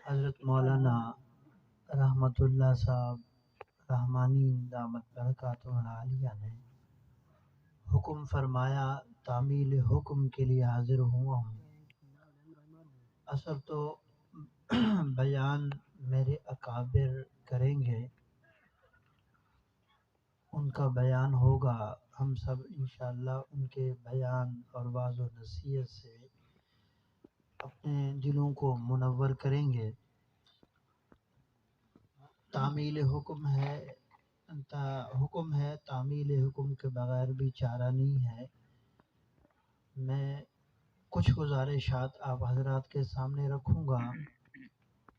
حضرت مولانا رحمت اللہ صاحب رحمانی دامت برکاتہ العالیہ نے حکم فرمایا، تعمیل حکم کے لیے حاضر ہوا ہوں۔ اصل تو بیان میرے اکابر کریں گے، ان کا بیان ہوگا، ہم سب انشاءاللہ ان کے بیان اور واعظ و نصیحت سے اپنے دلوں کو منور کریں گے۔ تعمیل حکم ہے تعمیل حکم کے بغیر بھی چارہ نہیں ہے۔ میں کچھ گزارشات آپ حضرات کے سامنے رکھوں گا،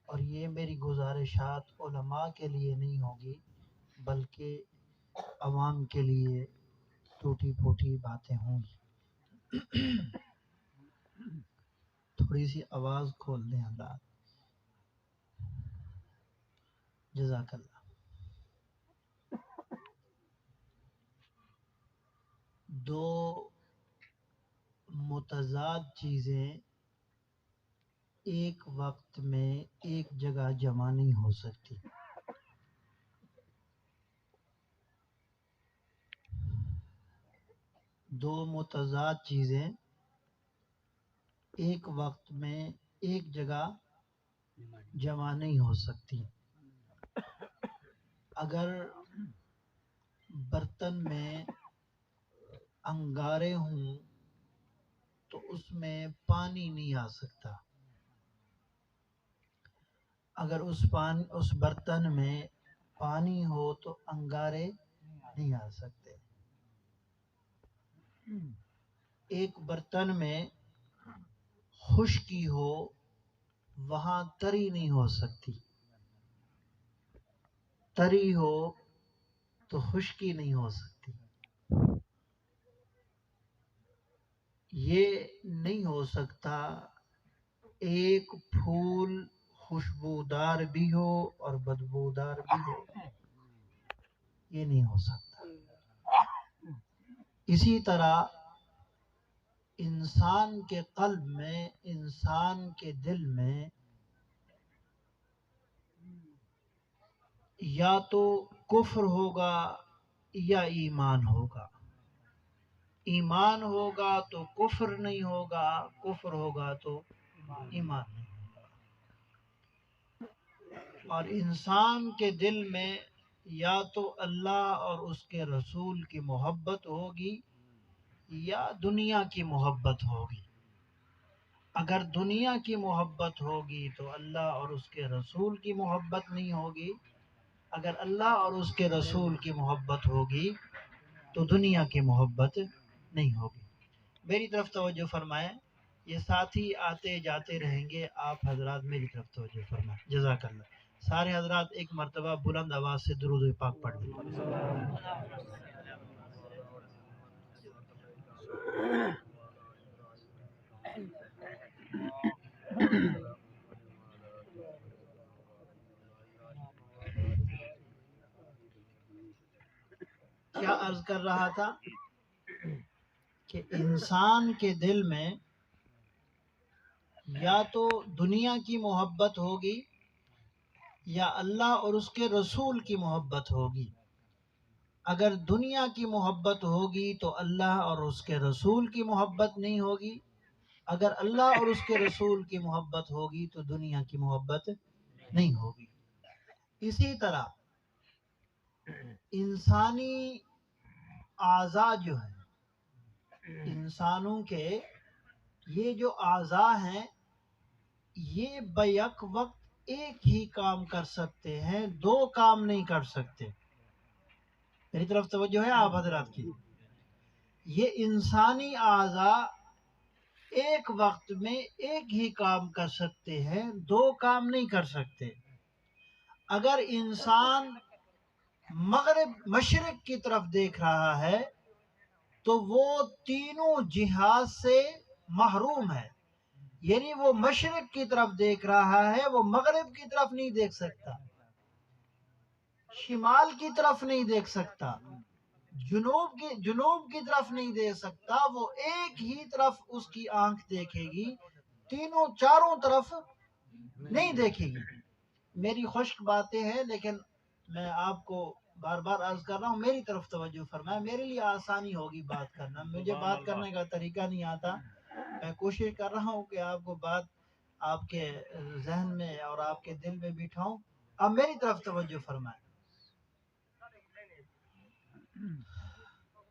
اور یہ میری گزارشات علماء کے لیے نہیں ہوگی بلکہ عوام کے لیے ٹوٹی پھوٹی باتیں ہوں گی۔ تھوڑی سی آواز کھول دیں حضرات، جزاک اللہ۔ دو متضاد چیزیں ایک وقت میں ایک جگہ جمع نہیں ہو سکتی۔ دو متضاد چیزیں ایک وقت میں ایک جگہ جمع نہیں ہو سکتی۔ اگر برتن میں انگارے ہوں تو اس میں پانی نہیں آ سکتا۔ اگر اس برتن میں پانی ہو تو انگارے نہیں آ سکتے۔ ایک برتن میں خشکی ہو وہاں تری نہیں ہو سکتی، تری ہو تو خشکی نہیں ہو سکتی۔ یہ نہیں ہو سکتا ایک پھول خوشبودار بھی ہو اور بدبودار بھی ہو، یہ نہیں ہو سکتا۔ اسی طرح انسان کے قلب میں، انسان کے دل میں یا تو کفر ہوگا یا ایمان ہوگا۔ ایمان ہوگا تو کفر نہیں ہوگا، کفر ہوگا تو ایمان نہیں ہوگا۔ اور انسان کے دل میں یا تو اللہ اور اس کے رسول کی محبت ہوگی یا دنیا کی محبت ہوگی۔ اگر دنیا کی محبت ہوگی تو اللہ اور اس کے رسول کی محبت نہیں ہوگی، اگر اللہ اور اس کے رسول کی محبت ہوگی تو دنیا کی محبت نہیں ہوگی۔ میری طرف توجہ فرمائیں، یہ ساتھی آتے جاتے رہیں گے، آپ حضرات میری طرف توجہ فرمائیں، جزاک اللہ۔ سارے حضرات ایک مرتبہ بلند آواز سے درود پاک پڑھ لیں۔ کیا عرض کر رہا تھا کہ انسان کے دل میں یا تو دنیا کی محبت ہوگی یا اللہ اور اس کے رسول کی محبت ہوگی۔ اگر دنیا کی محبت ہوگی تو اللہ اور اس کے رسول کی محبت نہیں ہوگی، اگر اللہ اور اس کے رسول کی محبت ہوگی تو دنیا کی محبت نہیں ہوگی۔ اسی طرح انسانی اعضاء جو ہیں، انسانوں کے یہ جو اعضاء ہیں، یہ بیک وقت ایک ہی کام کر سکتے ہیں، دو کام نہیں کر سکتے۔ میری طرف توجہ ہے آپ حضرات کی؟ یہ انسانی اعضاء ایک وقت میں ایک ہی کام کر سکتے ہیں، دو کام نہیں کر سکتے۔ اگر انسان مشرق کی طرف دیکھ رہا ہے تو وہ تینوں جہات سے محروم ہے، یعنی وہ مشرق کی طرف دیکھ رہا ہے، وہ مغرب کی طرف نہیں دیکھ سکتا، شمال کی طرف نہیں دیکھ سکتا، جنوب کی طرف نہیں دیکھ سکتا، وہ ایک ہی طرف اس کی آنکھ دیکھے گی، تینوں چاروں طرف نہیں دیکھے گی. میری خشک باتیں ہیں لیکن میں آپ کو بار بار عرض کر رہا ہوں میری طرف توجہ فرمائے. میرے لیے آسانی ہوگی بات کرنا، مجھے بات کرنے کا طریقہ نہیں آتا. میں کوشش کر رہا ہوں کہ آپ کو بات آپ کے ذہن میں اور آپ کے دل میں بٹھاؤں. اب میری طرف توجہ فرمائیں.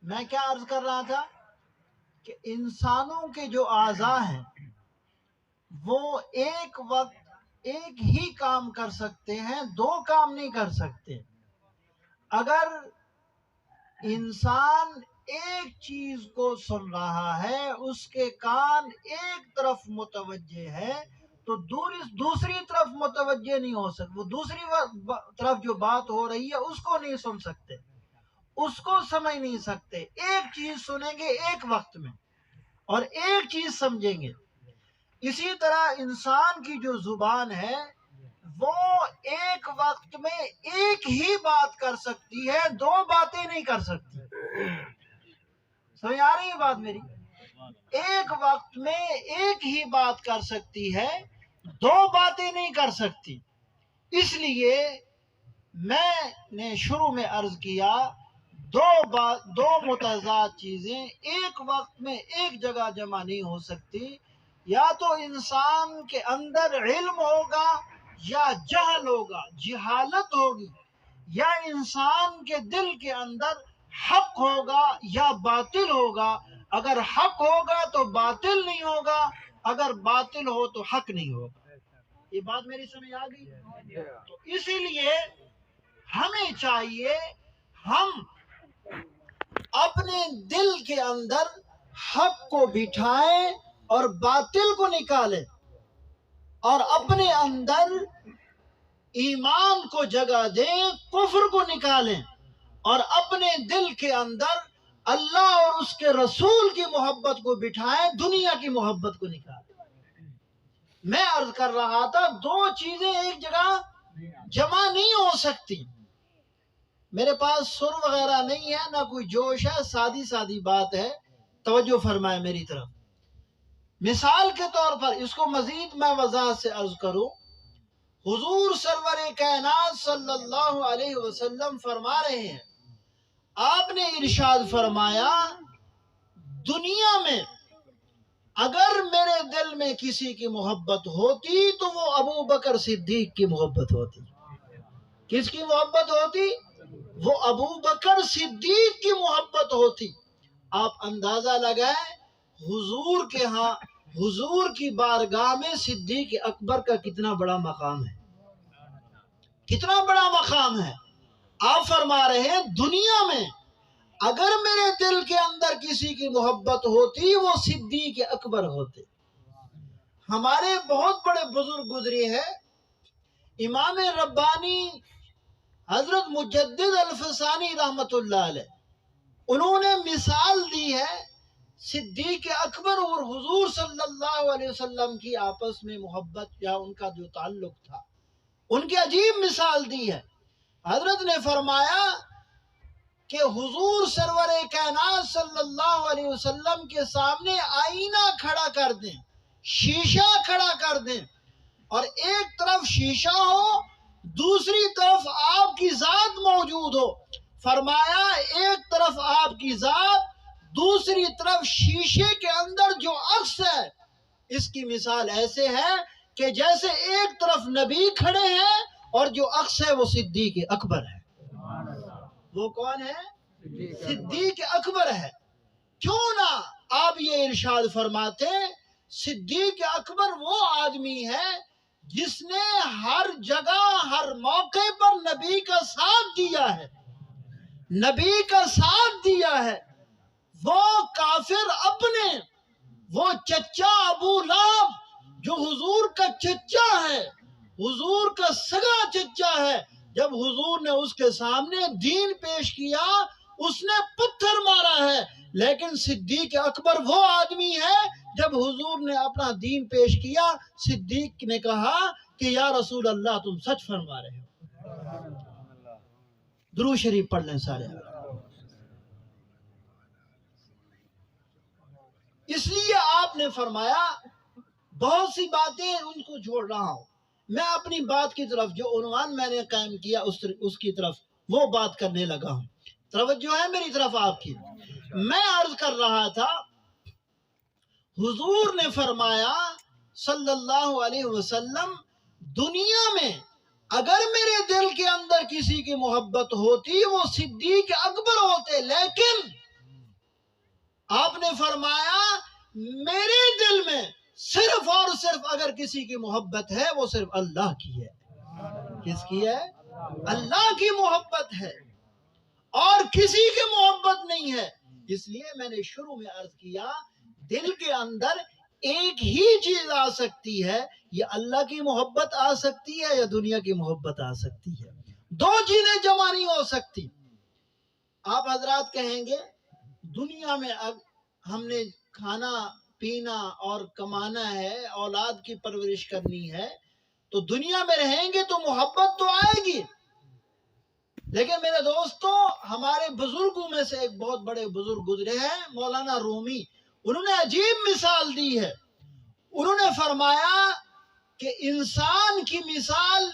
میں کیا عرض کر رہا تھا کہ انسانوں کے جو اعضاء ہیں وہ ایک وقت ایک ہی کام کر سکتے ہیں، دو کام نہیں کر سکتے. اگر انسان ایک چیز کو سن رہا ہے، اس کے کان ایک طرف متوجہ ہے تو دوسری طرف متوجہ نہیں ہو سکتے. وہ دوسری طرف جو بات ہو رہی ہے اس کو نہیں سن سکتے، اس کو سمجھ نہیں سکتے. ایک چیز سنیں گے ایک وقت میں اور ایک چیز سمجھیں گے. اسی طرح انسان کی جو زبان ہے وہ ایک وقت میں ایک ہی بات کر سکتی ہے، دو باتیں نہیں کر سکتی. سمجھ آ رہی ہے بات میری؟ ایک وقت میں ایک ہی بات کر سکتی ہے، دو باتیں نہیں کر سکتی. اس لیے میں نے شروع میں عرض کیا دو متضاد چیزیں ایک وقت میں ایک جگہ جمع نہیں ہو سکتی. یا تو انسان کے اندر علم ہوگا یا جہل ہوگا، جہالت ہوگی، یا انسان کے دل کے اندر حق ہوگا یا باطل ہوگا. اگر حق ہوگا تو باطل نہیں ہوگا، اگر باطل ہو تو حق نہیں ہوگا. یہ بات میری سمجھ آ گئی؟ تو اسی لیے ہمیں چاہیے ہم اپنے دل کے اندر حق کو بٹھائیں اور باطل کو نکالیں، اور اپنے اندر ایمان کو جگہ دیں، کفر کو نکالیں، اور اپنے دل کے اندر اللہ اور اس کے رسول کی محبت کو بٹھائیں، دنیا کی محبت کو نکالیں. میں عرض کر رہا تھا دو چیزیں ایک جگہ جمع نہیں ہو سکتی. میرے پاس سر وغیرہ نہیں ہے، نہ کوئی جوش ہے، سادی سادی بات ہے. توجہ فرمائے میری طرف. مثال کے طور پر اس کو مزید میں وضاحت سے عرض کروں. حضور سرور کائنات صلی اللہ علیہ وسلم فرما رہے ہیں، آپ نے ارشاد فرمایا دنیا میں اگر میرے دل میں کسی کی محبت ہوتی تو وہ ابو بکر صدیق کی محبت ہوتی. کس کی محبت ہوتی؟ وہ ابو بکر صدیق کی محبت ہوتی. آپ اندازہ لگائیں حضور کے ہاں، حضور کی بارگاہ میں صدیق اکبر کا کتنا بڑا مقام ہے، کتنا بڑا مقام ہے. آپ فرما رہے ہیں دنیا میں اگر میرے دل کے اندر کسی کی محبت ہوتی وہ صدیق اکبر ہوتے. ہمارے بہت بڑے بزرگ گزرے ہیں، امام ربانی حضرت مجدد الفسانی رحمت اللہ علیہ، انہوں نے مثال دی ہے صدیق اکبر اور حضور صلی اللہ علیہ وسلم کی آپس میں محبت یا ان کا جو تعلق تھا، ان کی عجیب مثال دی ہے. حضرت نے فرمایا کہ حضور سرور کائنات صلی اللہ علیہ وسلم کے سامنے آئینہ کھڑا کر دیں، شیشہ کھڑا کر دیں، اور ایک طرف شیشہ ہو دوسری طرف آپ کی ذات موجود ہو. فرمایا ایک طرف آپ کی ذات، دوسری طرف شیشے کے اندر جو عکس ہے، اس کی مثال ایسے ہے کہ جیسے ایک طرف نبی کھڑے ہیں اور جو عکس ہے وہ صدیق اکبر ہے. وہ کون ہے؟ صدیق اکبر ہے. کیوں نہ آپ یہ ارشاد فرماتے صدیق اکبر وہ آدمی ہے جس نے ہر جگہ ہر موقع پر نبی کا ساتھ دیا ہے، نبی کا ساتھ دیا ہے. وہ کافر اپنے، وہ چچا ابو لہب جو حضور کا چچا ہے، حضور کا سگا چچا ہے، جب حضور نے اس کے سامنے دین پیش کیا اس نے پتھر مارا ہے. لیکن صدیق اکبر وہ آدمی ہے جب حضور نے اپنا دین پیش کیا صدیق نے کہا کہ یا رسول اللہ تم سچ فرما رہے ہو. درود شریف پڑھ لیں سارے. اس لیے آپ نے فرمایا بہت سی باتیں ان کو چھوڑ رہا ہوں، میں اپنی بات کی طرف جو عنوان میں نے قائم کیا اس کی طرف وہ بات کرنے لگا ہوں. توجہ ہے میری طرف آپ کی. میں عرض کر رہا تھا حضور نے فرمایا صلی اللہ علیہ وسلم دنیا میں اگر میرے دل کے اندر کسی کی محبت ہوتی وہ صدیق اکبر ہوتے، لیکن آپ نے فرمایا میرے دل میں صرف اور صرف اگر کسی کی محبت ہے وہ صرف اللہ کی ہے. کس کی ہے؟ اللہ کی محبت ہے اور کسی کی محبت نہیں ہے. اس لیے میں نے شروع میں عرض کیا دل کے اندر ایک ہی چیز آ سکتی ہے، یا اللہ کی محبت آ سکتی ہے یا دنیا کی محبت آ سکتی ہے. دو چیزیں جمع نہیں ہو سکتی. آپ حضرات کہیں گے دنیا میں اب ہم نے کھانا پینا اور کمانا ہے، اولاد کی پرورش کرنی ہے، تو دنیا میں رہیں گے تو محبت تو آئے گی. لیکن میرے دوستو ہمارے بزرگوں میں سے ایک بہت بڑے بزرگ گزرے ہیں مولانا رومی، انہوں نے عجیب مثال دی ہے. انہوں نے فرمایا کہ انسان کی مثال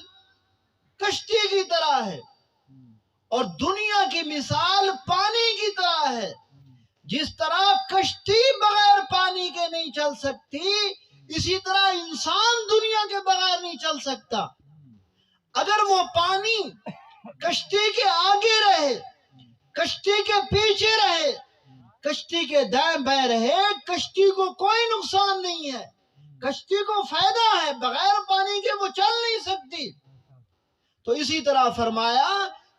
کشتی کی طرح ہے اور دنیا کی مثال پانی کی طرح ہے. جس طرح کشتی بغیر پانی کے نہیں چل سکتی، اسی طرح انسان دنیا کے بغیر نہیں چل سکتا. اگر وہ پانی کشتی کے آگے رہے، کشتی کے پیچھے رہے، کشتی کے دائیں بائیں رہے، کشتی کو کوئی نقصان نہیں ہے، کشتی کو فائدہ ہے، بغیر پانی کے وہ چل نہیں سکتی. تو اسی طرح فرمایا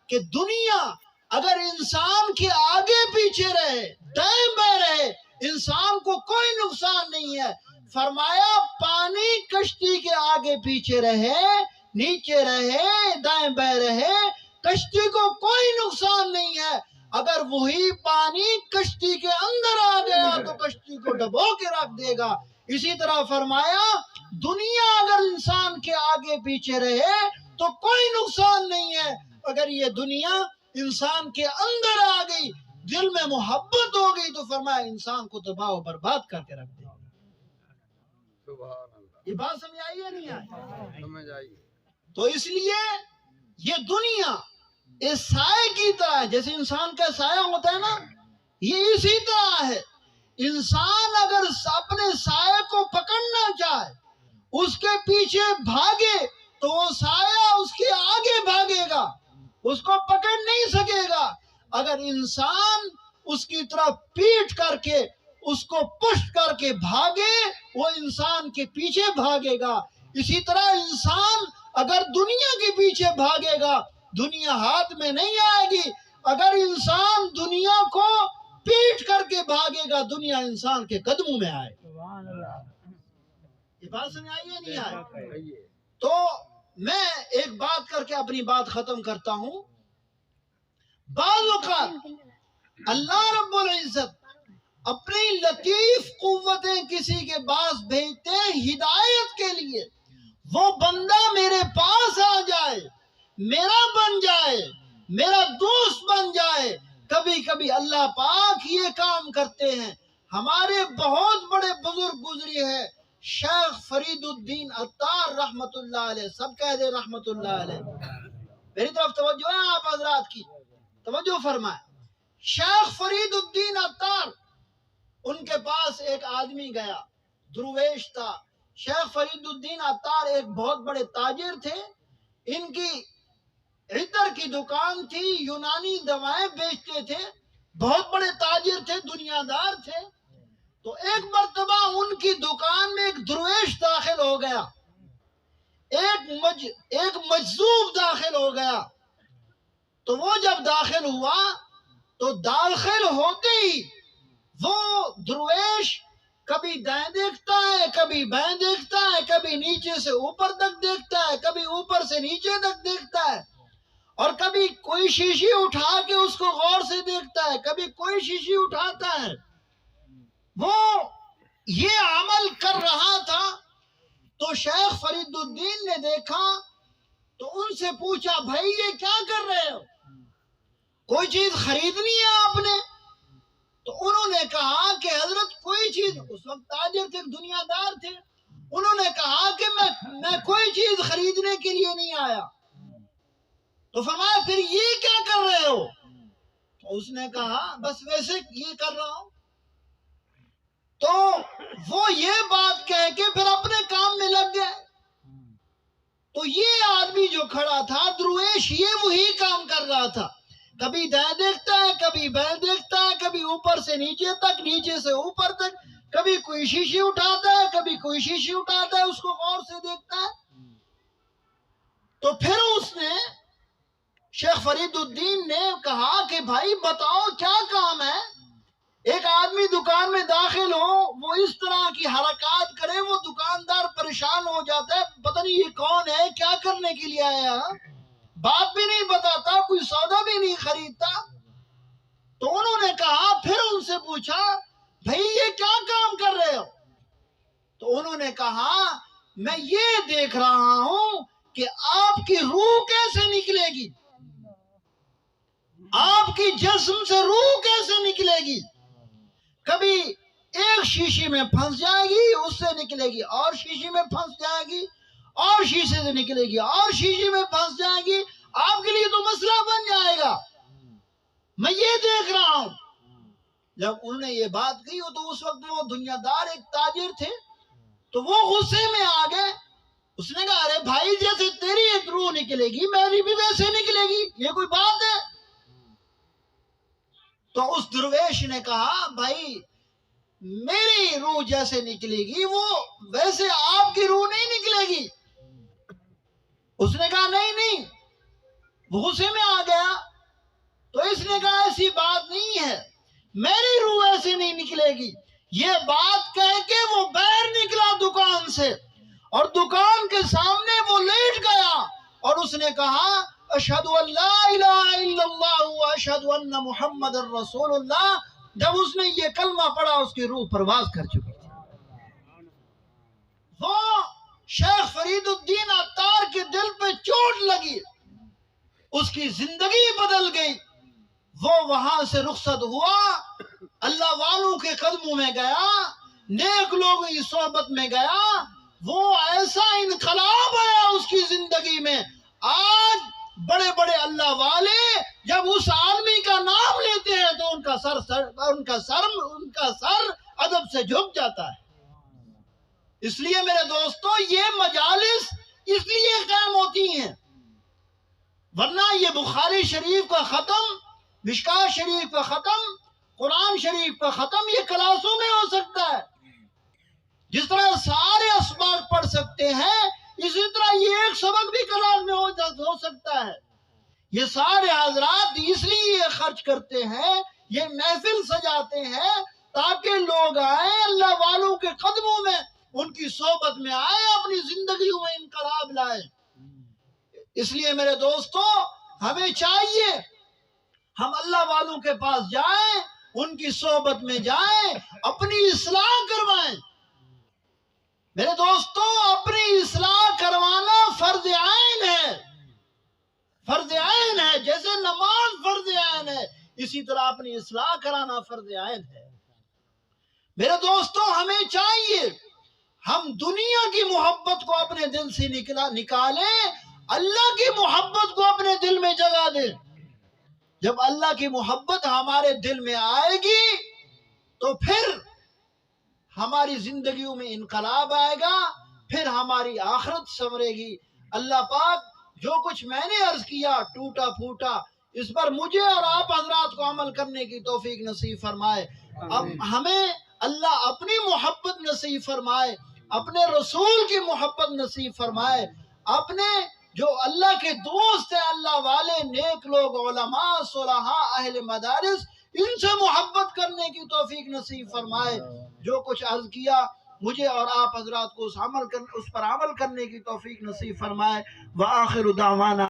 کہ دنیا اگر انسان کے آگے پیچھے رہے، دائیں بائیں رہے، انسان کو کوئی نقصان نہیں ہے. فرمایا پانی کشتی کے آگے پیچھے رہے، نیچے رہے، دائیں بائیں رہے، کشتی کو کوئی نقصان نہیں ہے. اگر وہی پانی کشتی کے اندر آ گیا تو کشتی کو ڈبو کے رکھ دے گا. اسی طرح فرمایا دنیا اگر انسان کے آگے پیچھے رہے تو کوئی نقصان نہیں ہے. اگر یہ دنیا انسان کے اندر آ گئی، دل میں محبت ہو گئی، تو فرمایا انسان کو تباہ و برباد کر کے رکھ دے گا. یہ بات سمجھ آئی ہے نہیں آئی؟ سمجھ آئی. تو اس لیے یہ دنیا اس سائے کی طرح ہے، جیسے انسان کا سایہ ہوتا ہے نا، یہ اسی طرح ہے. انسان اگر اپنے سائے کو پکڑنا چاہے، اس کے پیچھے بھاگے، تو وہ سایہ اس کے آگے بھاگے گا، اس کو پکڑ نہیں سکے گا. اگر انسان اس کی طرف پیٹ کر کے اس کو پشت کر کے بھاگے، وہ انسان کے پیچھے بھاگے گا. اسی طرح انسان اگر دنیا کے پیچھے بھاگے گا، دنیا ہاتھ میں نہیں آئے گی. اگر انسان دنیا کو پیٹ کر کے بھاگے گا، دنیا انسان کے قدموں میں آئے. یہ بات سمجھ آئی ہے نہیں آئی؟ تو میں ایک بات کر کے اپنی بات ختم کرتا ہوں. بعض اوقات اللہ رب العزت اپنی لطیف قوتیں کسی کے پاس بھیجتے ہیں ہدایت کے لیے. وہ بندہ میرے پاس آ جائے، میرا بن جائے، میرا دوست بن جائے. کبھی کبھی اللہ پاک یہ کام کرتے ہیں. ہمارے بہت بڑے بزرگ گزرے ہیں، شیخ فرید الدین عطار رحمت اللہ علیہ. سب کہہ دے رحمت اللہ علیہ. میری طرف توجہ ہے آپ حضرات کی، توجہ فرمائے. شیخ فرید الدین عطار، ان کے پاس ایک آدمی گیا، درویش تھا. شیخ فرید الدین عطار ایک بہت بڑے تاجر تھے. ان کی عطر کی دکان تھی، یونانی دوائیں بیچتے تھے، بہت بڑے تاجر تھے، دنیا دار تھے. تو ایک مرتبہ ان کی دکان میں ایک درویش داخل ہو گیا، ایک مجذوب داخل ہو گیا. تو وہ جب داخل ہوا تو داخل ہوتے ہی وہ درویش کبھی دائیں دیکھتا ہے، کبھی بائیں دیکھتا ہے، کبھی نیچے سے اوپر تک دیکھتا ہے، کبھی اوپر سے نیچے تک دیکھتا ہے، اور کبھی کوئی شیشی اٹھا کے اس کو غور سے دیکھتا ہے، کبھی کوئی شیشی اٹھاتا ہے. وہ یہ عمل کر رہا تھا تو شیخ فرید الدین نے دیکھا تو ان سے پوچھا بھائی یہ کیا کر رہے ہو، کوئی چیز خریدنی ہے آپ نے؟ تو انہوں نے کہا کہ حضرت کوئی چیز، اس وقت تاجر تھے، دنیا دار تھے. انہوں نے کہا کہ میں کوئی چیز خرید کرنے کے لیے نہیں آیا. تو فرمایا پھر یہ کیا کر رہے ہو؟ تو اس نے کہا بس ویسے یہ کر رہا ہوں. تو وہ یہ بات کہہ کے پھر اپنے کام میں لگ گئے. تو یہ آدمی جو کھڑا تھا درویش یہ وہی کام کر رہا تھا. کبھی دائیں دیکھتا ہے، کبھی بائیں دیکھتا ہے، کبھی اوپر سے نیچے تک، نیچے سے اوپر تک، کبھی کوئی شیشی اٹھاتا ہے، کبھی کوئی شیشی اٹھاتا ہے، اس کو غور سے دیکھتا ہے. تو پھر اس نے شیخ فرید الدین نے کہا کہ بھائی بتاؤ کیا کام ہے؟ ایک آدمی دکان میں داخل ہو، وہ اس طرح کی حرکات کرے، وہ دکاندار پریشان ہو جاتا ہے، پتہ نہیں یہ کون ہے، کیا کرنے کے لیے آیا، بات بھی نہیں بتاتا، کوئی سودا بھی نہیں خریدتا. تو انہوں نے کہا، پھر ان سے پوچھا بھائی یہ کیا کام کر رہے ہو؟ تو انہوں نے کہا میں یہ دیکھ رہا ہوں کہ آپ کی روح کیسے نکلے گی، آپ کی جسم سے روح کیسے نکلے گی. کبھی ایک شیشی میں پھنس جائے گی، اس سے نکلے گی، اور شیشی میں پھنس جائے گی، اور شیشے سے نکلے گی، اور شیشی میں پھنس جائے گی. آپ کے لیے تو مسئلہ بن جائے گا، میں یہ دیکھ رہا ہوں. جب انہوں نے یہ بات کی تو اس وقت وہ دنیا دار ایک تاجر تھے، تو وہ غصے میں آ گئے. اس نے کہا ارے بھائی جیسے تیری ایک روح نکلے گی میری بھی ویسے نکلے گی، یہ کوئی بات ہے؟ تو اس درویش نے کہا بھائی میری روح جیسے نکلے گی وہ ویسے آپ کی روح نہیں نکلے گی. اس نے کہا نہیں، وہ غصے میں آ گیا. تو اس نے کہا ایسی بات نہیں ہے، میری روح ایسے نہیں نکلے گی. یہ بات کہہ کے وہ باہر نکلا دکان سے، اور دکان کے سامنے وہ لیٹ گیا، اور اس نے کہا اشہد ان لا الہ الا اللہ واشہد ان محمد الرسول اللہ. جب اس نے یہ کلمہ پڑھا اس کی روح پرواز کر چکی تھی. وہ شیخ فرید الدین عطار کے دل پہ چوٹ لگی، اس کی زندگی بدل گئی. وہ وہاں سے رخصت ہوا، اللہ والوں کے قدموں میں گیا، نیک لوگوں کی صحبت میں گیا. وہ ایسا انقلاب آیا اس کی زندگی میں. آج بڑے بڑے اللہ والے جب اس آدمی کا نام لیتے ہیں تو ان کا سر ادب سے جھک جاتا ہے. اس لیے میرے دوستو یہ مجالس اس لیے قائم ہوتی ہیں، ورنہ یہ بخاری شریف کا ختم، مشکاۃ شریف کا ختم، قرآن شریف کا ختم یہ کلاسوں میں ہو سکتا ہے. جس طرح سارے اسباق پڑھ سکتے ہیں اسی طرح یہ ایک سبق بھی کلاس میں ہو سکتا ہے. یہ سارے حضرات اس لیے خرچ کرتے ہیں، یہ محفل سجاتے ہیں تاکہ لوگ آئیں، اللہ والوں کے قدموں میں ان کی صحبت میں آئے، اپنی زندگیوں میں انقلاب لائے. اس لیے میرے دوستو ہمیں چاہیے ہم اللہ والوں کے پاس جائیں، ان کی صحبت میں جائیں، اپنی اصلاح کروائیں. میرے دوستو اپنی اصلاح کروانا فرض عین ہے، فرض عین ہے. جیسے نماز فرض عین ہے اسی طرح اپنی اصلاح کرانا فرض عین ہے. میرے دوستو ہمیں چاہیے ہم دنیا کی محبت کو اپنے دل سے نکالیں، اللہ کی محبت کو اپنے دل میں جگہ دیں. جب اللہ کی محبت ہمارے دل میں آئے گی تو پھر ہماری زندگیوں میں انقلاب آئے گا، پھر ہماری آخرت سنورے گی. اللہ پاک جو کچھ میں نے عرض کیا ٹوٹا پھوٹا اس پر مجھے اور آپ حضرات کو عمل کرنے کی توفیق نصیب فرمائے. اب ہمیں اللہ اپنی محبت نصیب فرمائے، اپنے رسول کی محبت نصیب فرمائے، اپنے جو اللہ کے دوست ہیں، اللہ والے نیک لوگ، علماء، صلحاء، اہل مدارس، ان سے محبت کرنے کی توفیق نصیب فرمائے. جو کچھ عرض کیا مجھے اور آپ حضرات کو اس پر عمل کرنے کی توفیق نصیب فرمائے. وآخر دعوانا